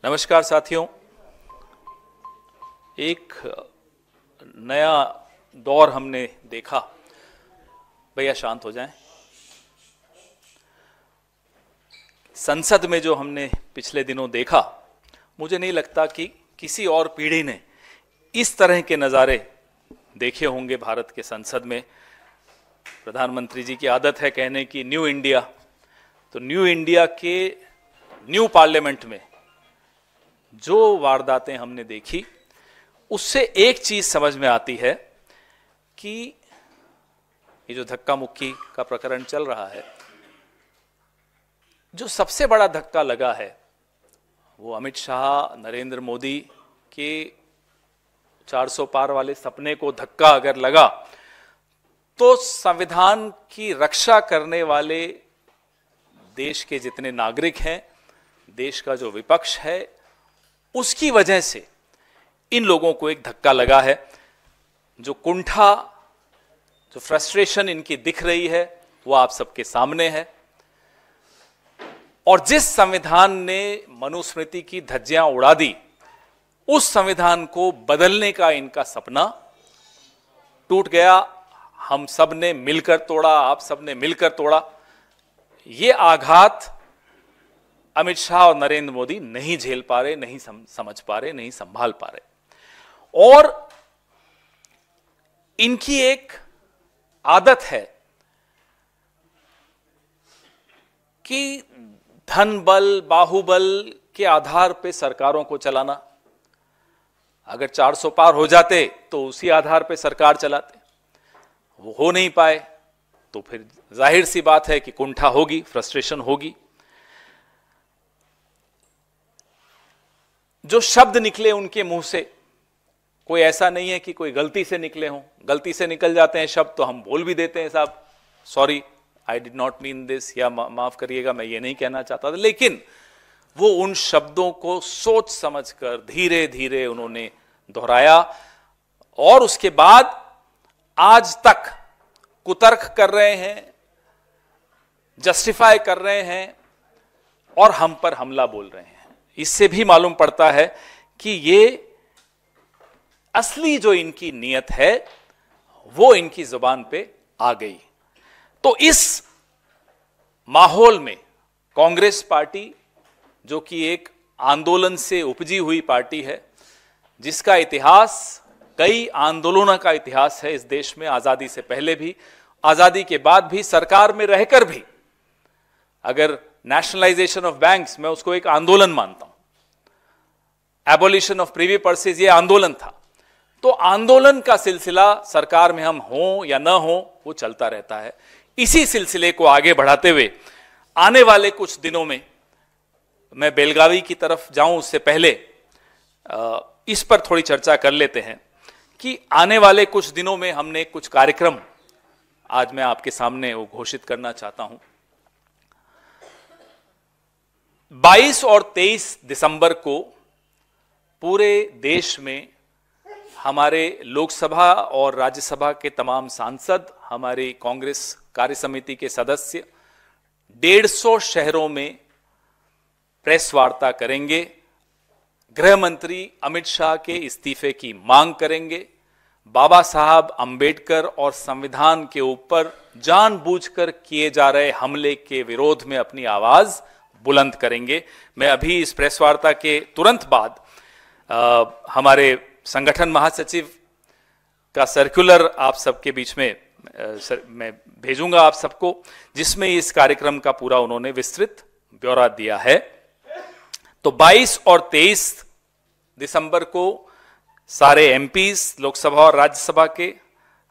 नमस्कार साथियों, एक नया दौर हमने देखा। भैया शांत हो जाएं। संसद में जो हमने पिछले दिनों देखा, मुझे नहीं लगता कि किसी और पीढ़ी ने इस तरह के नज़ारे देखे होंगे भारत के संसद में। प्रधानमंत्री जी की आदत है कहने की न्यू इंडिया, तो न्यू इंडिया के न्यू पार्लियामेंट में जो वारदातें हमने देखी, उससे एक चीज समझ में आती है कि ये जो धक्का मुक्की का प्रकरण चल रहा है, जो सबसे बड़ा धक्का लगा है वो अमित शाह, नरेंद्र मोदी के 400 पार वाले सपने को धक्का अगर लगा तो संविधान की रक्षा करने वाले देश के जितने नागरिक हैं, देश का जो विपक्ष है, उसकी वजह से इन लोगों को एक धक्का लगा है। जो कुंठा, जो फ्रस्ट्रेशन इनकी दिख रही है वो आप सबके सामने है। और जिस संविधान ने मनुस्मृति की धज्जियां उड़ा दी, उस संविधान को बदलने का इनका सपना टूट गया। हम सब ने मिलकर तोड़ा, आप सब ने मिलकर तोड़ा। ये आघात अमित शाह और नरेंद्र मोदी नहीं झेल पा रहे, नहीं समझ पा रहे, नहीं संभाल पा रहे। और इनकी एक आदत है कि धन बल, बाहुबल के आधार पे सरकारों को चलाना। अगर 400 पार हो जाते तो उसी आधार पे सरकार चलाते। वो हो नहीं पाए तो फिर जाहिर सी बात है कि कुंठा होगी, फ्रस्ट्रेशन होगी। जो शब्द निकले उनके मुंह से, कोई ऐसा नहीं है कि कोई गलती से निकले हों। गलती से निकल जाते हैं शब्द तो हम बोल भी देते हैं, साहब sorry, I did not mean this, या माफ करिएगा, मैं ये नहीं कहना चाहता था। लेकिन वो उन शब्दों को सोच समझकर धीरे धीरे उन्होंने दोहराया और उसके बाद आज तक कुतर्क कर रहे हैं, जस्टिफाई कर रहे हैं और हम पर हमला बोल रहे हैं। इससे भी मालूम पड़ता है कि ये असली जो इनकी नीयत है वो इनकी जुबान पे आ गई। तो इस माहौल में कांग्रेस पार्टी, जो कि एक आंदोलन से उपजी हुई पार्टी है, जिसका इतिहास, कई आंदोलनों का इतिहास है इस देश में, आजादी से पहले भी, आजादी के बाद भी, सरकार में रहकर भी। अगर नेशनलाइजेशन ऑफ बैंक्स, मैं उसको एक आंदोलन मानता हूं। एबोलिशन ऑफ प्रिवी पर्सेज, ये आंदोलन था। तो आंदोलन का सिलसिला सरकार में हम हों या ना हो, वो चलता रहता है। इसी सिलसिले को आगे बढ़ाते हुए आने वाले कुछ दिनों में, मैं बेलगावी की तरफ जाऊं उससे पहले इस पर थोड़ी चर्चा कर लेते हैं कि आने वाले कुछ दिनों में हमने कुछ कार्यक्रम आज मैं आपके सामने वो घोषित करना चाहता हूं। 22 और 23 दिसंबर को पूरे देश में हमारे लोकसभा और राज्यसभा के तमाम सांसद, हमारी कांग्रेस कार्य समिति के सदस्य 150 शहरों में प्रेस वार्ता करेंगे। गृह मंत्री अमित शाह के इस्तीफे की मांग करेंगे। बाबा साहब अंबेडकर और संविधान के ऊपर जानबूझकर किए जा रहे हमले के विरोध में अपनी आवाज बुलंद करेंगे। मैं अभी इस प्रेस वार्ता के तुरंत बाद हमारे संगठन महासचिव का सर्कुलर आप सबके बीच में मैं भेजूंगा आप सबको, जिसमें इस कार्यक्रम का पूरा उन्होंने विस्तृत ब्यौरा दिया है। तो 22 और 23 दिसंबर को सारे एमपीज, लोकसभा और राज्यसभा के,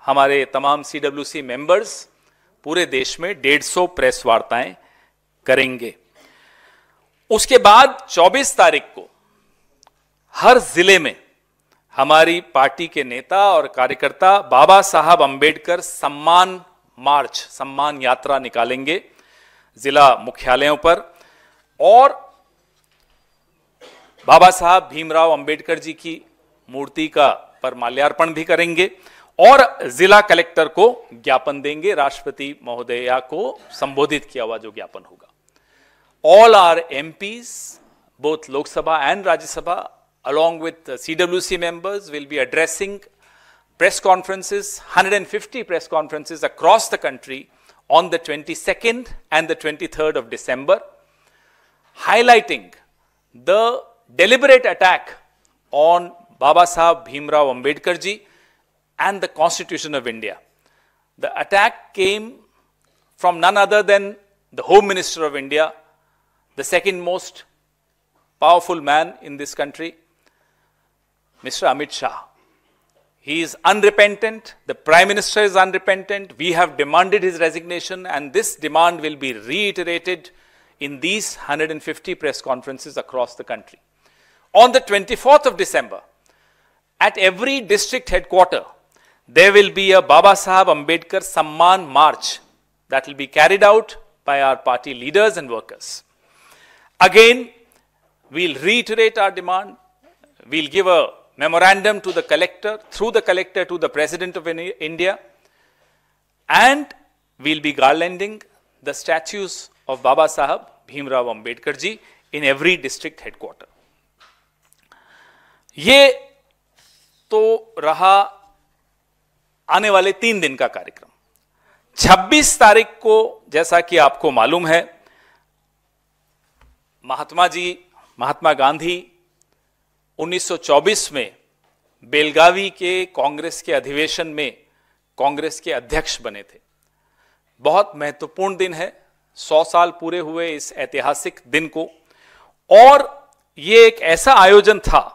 हमारे तमाम सीडब्ल्यूसी मेंबर्स पूरे देश में 150 प्रेस वार्ताएं करेंगे। उसके बाद 24 तारीख को हर जिले में हमारी पार्टी के नेता और कार्यकर्ता बाबा साहब अंबेडकर सम्मान मार्च, सम्मान यात्रा निकालेंगे जिला मुख्यालयों पर और बाबा साहब भीमराव अंबेडकर जी की मूर्ति का पर माल्यार्पण भी करेंगे और जिला कलेक्टर को ज्ञापन देंगे। राष्ट्रपति महोदया को संबोधित किया हुआ जो ज्ञापन होगा। All are MPs, both Lok Sabha and Rajya Sabha, along with CWC members, will be addressing press conferences, 150 press conferences across the country on the 22nd and the 23rd of December, highlighting the deliberate attack on Baba Saheb Bhimrao Ambedkar ji and the Constitution of India. The attack came from none other than the Home Minister of India, the second most powerful man in this country, Mr. Amit Shah. He is unrepentant, the Prime Minister is unrepentant, we have demanded his resignation, and this demand will be reiterated in these 150 press conferences across the country. On the 24th of December, at every district headquarter, there will be a Baba Saheb Ambedkar Samman March that will be carried out by our party leaders and workers. Again, we'll reiterate our demand, we'll give a memorandum to the collector, through the collector to the President of India, and we'll be garlanding the statues of Baba Saheb Bhimrao Ambedkar ji in every district headquarter. ये तो रहा आने वाले 3 दिन का कार्यक्रम। 26 तारीख को, जैसा कि आपको मालूम है, महात्मा गांधी 1924 में बेलगावी के कांग्रेस के अधिवेशन में कांग्रेस के अध्यक्ष बने थे। बहुत महत्वपूर्ण दिन है, 100 साल पूरे हुए इस ऐतिहासिक दिन को, और ये एक ऐसा आयोजन था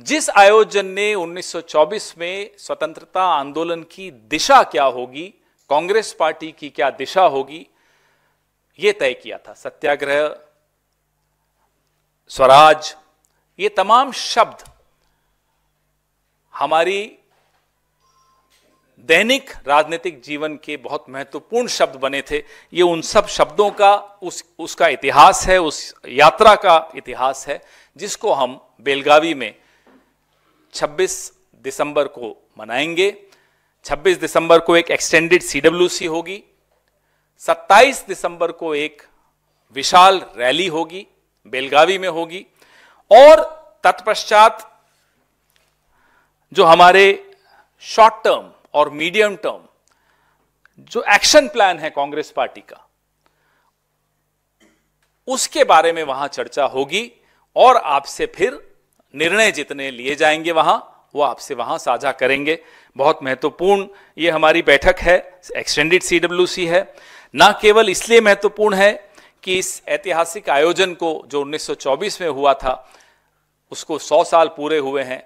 जिस आयोजन ने 1924 में स्वतंत्रता आंदोलन की दिशा क्या होगी, कांग्रेस पार्टी की क्या दिशा होगी, यह तय किया था। सत्याग्रह, स्वराज, ये तमाम शब्द हमारी दैनिक राजनीतिक जीवन के बहुत महत्वपूर्ण शब्द बने थे। ये उन सब शब्दों का उसका इतिहास है, उस यात्रा का इतिहास है, जिसको हम बेलगावी में 26 दिसंबर को मनाएंगे। 26 दिसंबर को एक एक्सटेंडेड CWC होगी, 27 दिसंबर को एक विशाल रैली होगी, बेलगावी में होगी, और तत्पश्चात जो हमारे शॉर्ट टर्म और मीडियम टर्म जो एक्शन प्लान है कांग्रेस पार्टी का, उसके बारे में वहां चर्चा होगी, और आपसे फिर निर्णय जितने लिए जाएंगे वहां, वो आपसे वहां साझा करेंगे। बहुत महत्वपूर्ण ये हमारी बैठक है, एक्सटेंडेड CWC है। ना केवल इसलिए महत्वपूर्ण है कि इस ऐतिहासिक आयोजन को जो 1924 में हुआ था उसको 100 साल पूरे हुए हैं,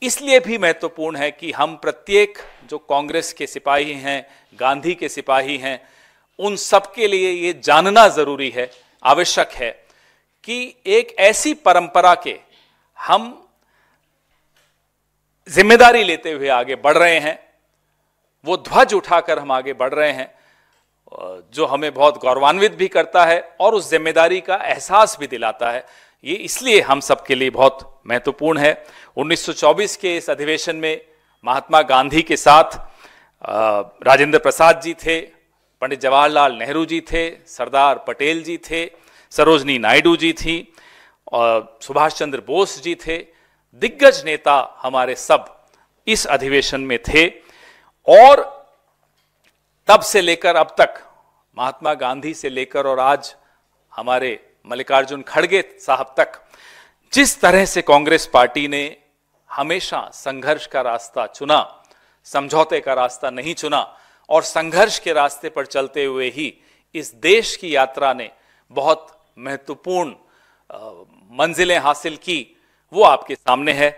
इसलिए भी महत्वपूर्ण है कि हम प्रत्येक जो कांग्रेस के सिपाही हैं, गांधी के सिपाही हैं, उन सब के लिए ये जानना जरूरी है, आवश्यक है कि एक ऐसी परंपरा के हम जिम्मेदारी लेते हुए आगे बढ़ रहे हैं, वो ध्वज उठाकर हम आगे बढ़ रहे हैं, जो हमें बहुत गौरवान्वित भी करता है और उस जिम्मेदारी का एहसास भी दिलाता है। ये इसलिए हम सबके लिए बहुत महत्वपूर्ण है। 1924 के इस अधिवेशन में महात्मा गांधी के साथ राजेंद्र प्रसाद जी थे, पंडित जवाहरलाल नेहरू जी थे, सरदार पटेल जी थे, सरोजनी नायडू जी थी, और सुभाष चंद्र बोस जी थे। दिग्गज नेता हमारे सब इस अधिवेशन में थे, और तब से लेकर अब तक, महात्मा गांधी से लेकर और आज हमारे मल्लिकार्जुन खड़गे साहब तक, जिस तरह से कांग्रेस पार्टी ने हमेशा संघर्ष का रास्ता चुना, समझौते का रास्ता नहीं चुना, और संघर्ष के रास्ते पर चलते हुए ही इस देश की यात्रा ने बहुत महत्वपूर्ण मंजिलें हासिल की, वो आपके सामने है।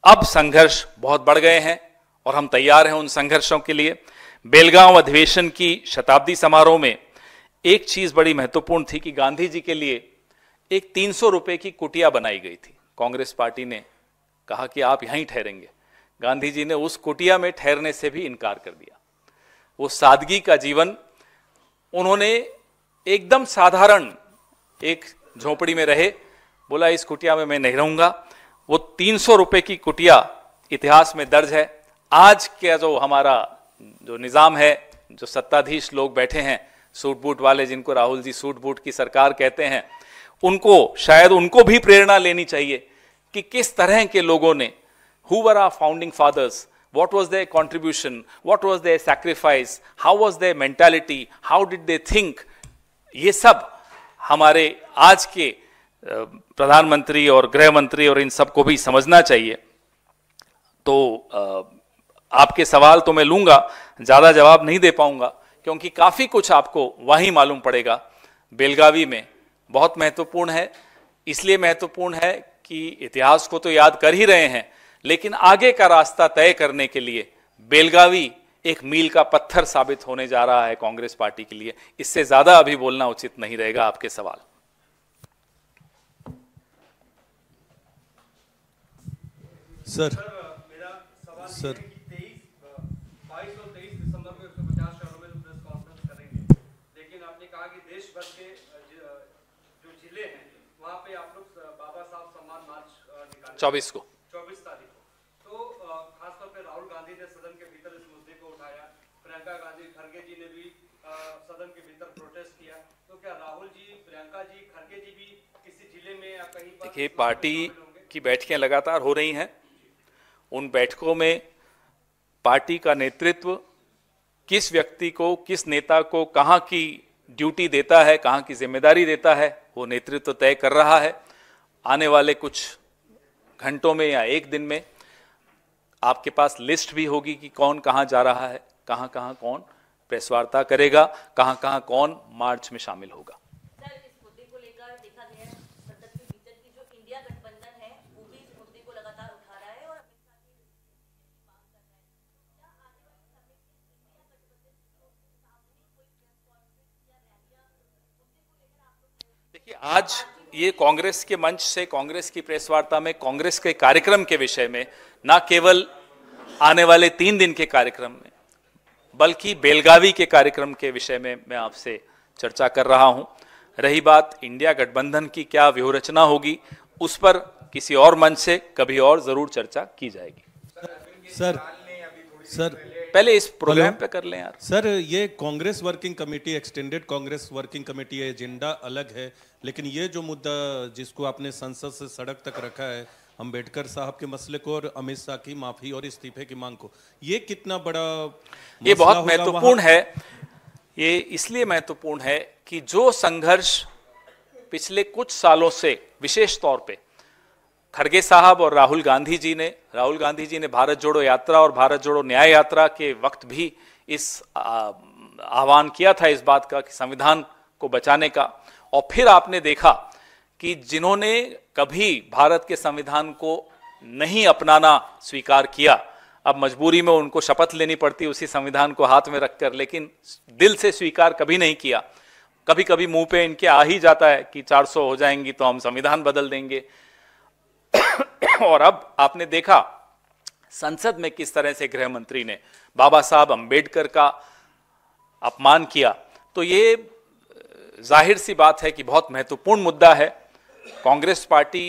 अब संघर्ष बहुत बढ़ गए हैं और हम तैयार हैं उन संघर्षों के लिए। बेलगांव अधिवेशन की शताब्दी समारोह में एक चीज बड़ी महत्वपूर्ण थी कि गांधी जी के लिए एक 300 रुपए की कुटिया बनाई गई थी। कांग्रेस पार्टी ने कहा कि आप यहीं ठहरेंगे। गांधी जी ने उस कुटिया में ठहरने से भी इनकार कर दिया। वो सादगी का जीवन, उन्होंने एकदम साधारण एक झोपड़ी में रहे, बोला इस कुटिया में मैं नहीं रहूंगा। वो 300 रुपए की कुटिया इतिहास में दर्ज है। आज का जो हमारा जो निजाम है, जो सत्ताधीश लोग बैठे हैं सूट बूट वाले, जिनको राहुल जी सूट बूट की सरकार कहते हैं, उनको शायद उनको भी प्रेरणा लेनी चाहिए कि किस तरह के लोगों ने, who were our founding fathers, what was their contribution, what was their sacrifice, how was their mentality, how did they think, ये सब हमारे आज के प्रधानमंत्री और गृह मंत्री और इन सबको भी समझना चाहिए। तो आपके सवाल तो मैं लूंगा, ज़्यादा जवाब नहीं दे पाऊंगा क्योंकि काफ़ी कुछ आपको वहीं मालूम पड़ेगा। बेलगावी में बहुत महत्वपूर्ण है, इसलिए महत्वपूर्ण है कि इतिहास को तो याद कर ही रहे हैं, लेकिन आगे का रास्ता तय करने के लिए बेलगावी एक मील का पत्थर साबित होने जा रहा है कांग्रेस पार्टी के लिए। इससे ज़्यादा अभी बोलना उचित नहीं रहेगा आपके सवाल। सर सर 22 और 23 दिसंबर को 150 शहरों में प्रेस कॉन्फ्रेंस करेंगे, लेकिन आपने कहा कि देश भर के जो जिले हैं वहां पे आप लोग बाबा साहब सम्मान मार्च निकालेंगे 24 तारीख को। तो खासतौर पे राहुल गांधी ने सदन के भीतर इस मुद्दे को उठाया, प्रियंका गांधी खड़गे जी ने भी सदन के भीतर प्रोटेस्ट किया। तो क्या राहुल जी, प्रियंका जी, खड़गे जी भी किसी जिले में या कहीं पर? देखिए, पार्टी की बैठकें लगातार हो रही हैं। उन बैठकों में पार्टी का नेतृत्व किस व्यक्ति को, किस नेता को कहाँ की ड्यूटी देता है, कहाँ की जिम्मेदारी देता है, वो नेतृत्व तय कर रहा है। आने वाले कुछ घंटों में या एक दिन में आपके पास लिस्ट भी होगी कि कौन कहाँ जा रहा है, कहाँ कहाँ कौन प्रेस वार्ता करेगा, कहाँ कहाँ कौन मार्च में शामिल होगा। आज ये कांग्रेस के मंच से, कांग्रेस की प्रेस वार्ता में, कांग्रेस के कार्यक्रम के विषय में, ना केवल आने वाले 3 दिन के कार्यक्रम में, बल्कि बेलगावी के कार्यक्रम के विषय में मैं आपसे चर्चा कर रहा हूं। रही बात इंडिया गठबंधन की क्या व्यूहरचना होगी, उस पर किसी और मंच से कभी और जरूर चर्चा की जाएगी। सर पहले इस प्रोग्राम पे कर लें यार। सर, ये Congress working committee, extended Congress working committee agenda अलग है, लेकिन ये जो मुद्दा जिसको आपने संसद से सड़क तक रखा है, अंबेडकर साहब के मसले को और अमित शाह की माफी और इस्तीफे की मांग को, ये कितना बड़ा ये बहुत महत्वपूर्ण है। ये इसलिए महत्वपूर्ण है कि जो संघर्ष पिछले कुछ सालों से विशेष तौर पे खड़गे साहब और राहुल गांधी जी ने भारत जोड़ो यात्रा और भारत जोड़ो न्याय यात्रा के वक्त भी इस आह्वान किया था इस बात का कि संविधान को बचाने का। और फिर आपने देखा कि जिन्होंने कभी भारत के संविधान को नहीं अपनाना स्वीकार किया, अब मजबूरी में उनको शपथ लेनी पड़ती उसी संविधान को हाथ में रखकर, लेकिन दिल से स्वीकार कभी नहीं किया। कभी कभी मुंह पे इनके आ ही जाता है कि 400 हो जाएंगी तो हम संविधान बदल देंगे। और अब आपने देखा संसद में किस तरह से गृह मंत्री ने बाबा साहब अंबेडकर का अपमान किया। तो ये जाहिर सी बात है कि बहुत महत्वपूर्ण मुद्दा है। कांग्रेस पार्टी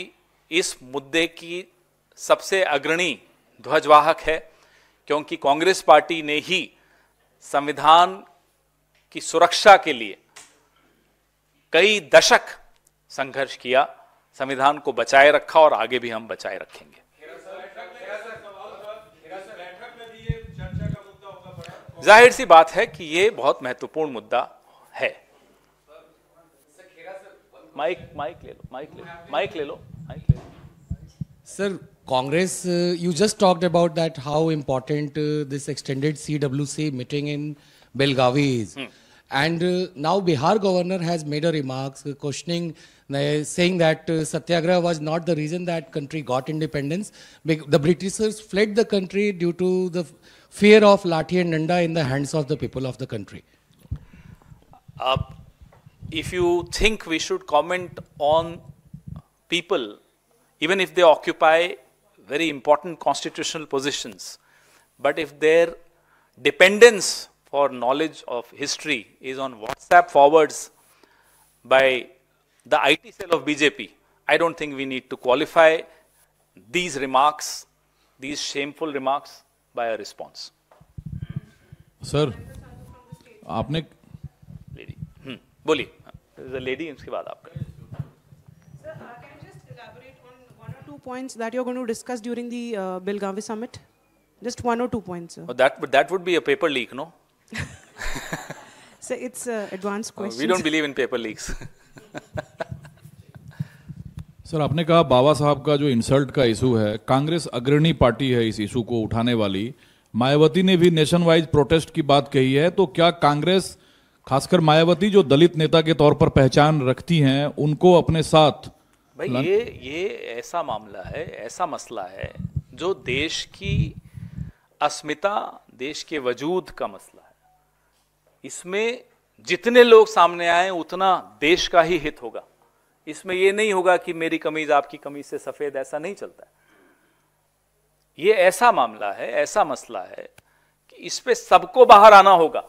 इस मुद्दे की सबसे अग्रणी ध्वजवाहक है, क्योंकि कांग्रेस पार्टी ने ही संविधान की सुरक्षा के लिए कई दशक संघर्ष किया, संविधान को बचाए रखा और आगे भी हम बचाए रखेंगे। जाहिर सी बात है कि ये बहुत महत्वपूर्ण मुद्दा है। माइक ले लो। Sir, Congress, you just talked about that how important this extended CWC meeting in Belgavi is. And now Bihar governor has made a remarks questioning, saying that Satyagraha was not the reason that country got independence. The Britishers fled the country due to the fear of Lathi and Danda in the hands of the people of the country. If you think we should comment on people, even if they occupy very important constitutional positions, but if their dependence for knowledge of history is on WhatsApp forwards by the IT cell of BJP, I don't think we need to qualify these remarks, these shameful remarks, by a response. Sir, आपने lady बोलिए, the lady, इसके बाद आपका। points that you're going to discuss during the Belgavi summit? Just 1 or 2 points, sir. Oh, that would be a paper leak, no? So it's advanced questions. We don't believe in paper leaks. Sir, आपने कहा बाबा साहब का जो insult का issue है, कांग्रेस अग्रणी party है इस इशू को उठाने वाली। मायावती ने भी नेशन वाइज प्रोटेस्ट की बात कही है, तो क्या कांग्रेस, खासकर मायावती जो दलित नेता के तौर पर पहचान रखती हैं, उनको अपने साथ? भाई ये ऐसा मामला है, ऐसा मसला है जो देश की अस्मिता, देश के वजूद का मसला है। इसमें जितने लोग सामने आए उतना देश का ही हित होगा। इसमें यह नहीं होगा कि मेरी कमीज आपकी कमीज से सफेद, ऐसा नहीं चलता है। यह ऐसा मामला है, ऐसा मसला है कि इस पे सबको बाहर आना होगा,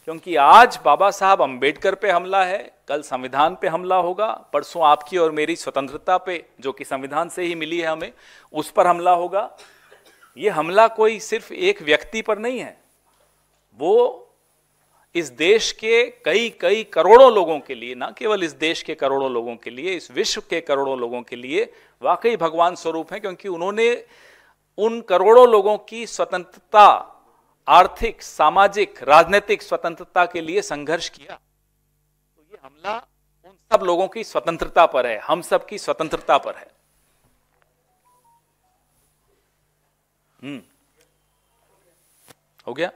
क्योंकि आज बाबा साहब अंबेडकर पे हमला है, कल संविधान पे हमला होगा, परसों आपकी और मेरी स्वतंत्रता पे, जो कि संविधान से ही मिली है हमें, उस पर हमला होगा। यह हमला कोई सिर्फ एक व्यक्ति पर नहीं है, वो इस देश के कई करोड़ों लोगों के लिए, ना केवल इस देश के करोड़ों लोगों के लिए, इस विश्व के करोड़ों लोगों के लिए वाकई भगवान स्वरूप हैं, क्योंकि उन्होंने उन करोड़ों लोगों की स्वतंत्रता, आर्थिक, सामाजिक, राजनीतिक स्वतंत्रता के लिए संघर्ष किया। तो ये हमला उन सब लोगों की स्वतंत्रता पर है, हम सब की स्वतंत्रता पर है। हो गया?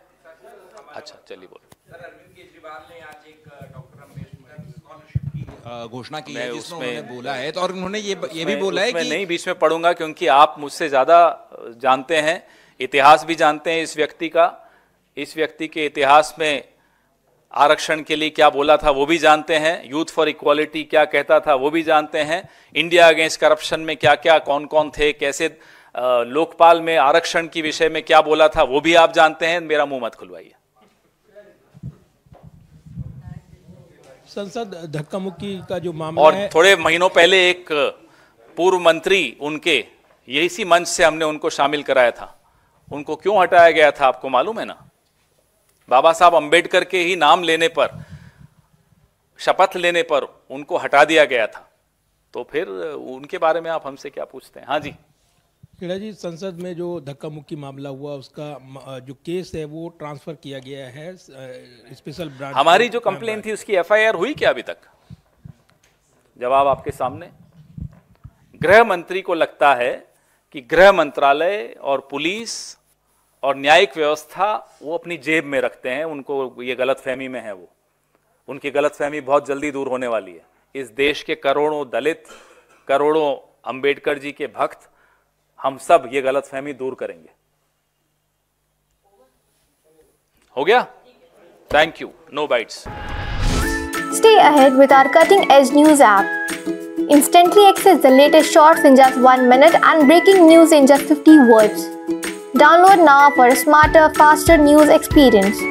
अच्छा, चलिए बोलो। सर, अरविंद केजरीवाल ने आज एक डॉक्टर अम्बेडकर स्कॉलरशिप की घोषणा की है, जिसमें उन्होंने बोला है, तो और उन्होंने ये भी बोला है कि नहीं बीच में पढ़ूंगा, क्योंकि आप मुझसे ज्यादा जानते हैं, इतिहास भी जानते हैं इस व्यक्ति का, इस व्यक्ति के इतिहास में आरक्षण के लिए क्या बोला था वो भी जानते हैं, यूथ फॉर इक्वालिटी क्या कहता था वो भी जानते हैं, इंडिया अगेंस्ट करप्शन में क्या क्या कौन कौन थे, कैसे लोकपाल में आरक्षण की विषय में क्या बोला था वो भी आप जानते हैं। मेरा मुंह मत खुलवाइए। संसद धक्का मुक्की का जो मामला और है, थोड़े महीनों पहले एक पूर्व मंत्री उनके, इसी मंच से हमने उनको शामिल कराया था, उनको क्यों हटाया गया था आपको मालूम है ना? बाबा साहब अंबेडकर के ही नाम लेने पर, शपथ लेने पर उनको हटा दिया गया था। तो फिर उनके बारे में आप हमसे क्या पूछते हैं? हाँ जी। खेड़ा जी, संसद में जो धक्का मुक्की मामला हुआ, उसका जो केस है वो ट्रांसफर किया गया है स्पेशल ब्रांच। हमारी जो कंप्लेन थी उसकी एफआईआर हुई क्या अभी तक? जवाब आपके सामने। गृह मंत्री को लगता है कि गृह मंत्रालय और पुलिस और न्यायिक व्यवस्था वो अपनी जेब में रखते हैं, उनको ये गलतफहमी में है। वो उनकी गलतफहमी बहुत जल्दी दूर होने वाली है। इस देश के करोड़ों दलित, करोड़ों अंबेडकर जी के भक्त, हम सब ये गलतफहमी दूर करेंगे। हो गया? Thank you. No bites. Stay ahead with our cutting edge news app. Instantly access the latest shorts in just 1 minute and breaking news in just 50 words. Download now for a smarter, faster news experience.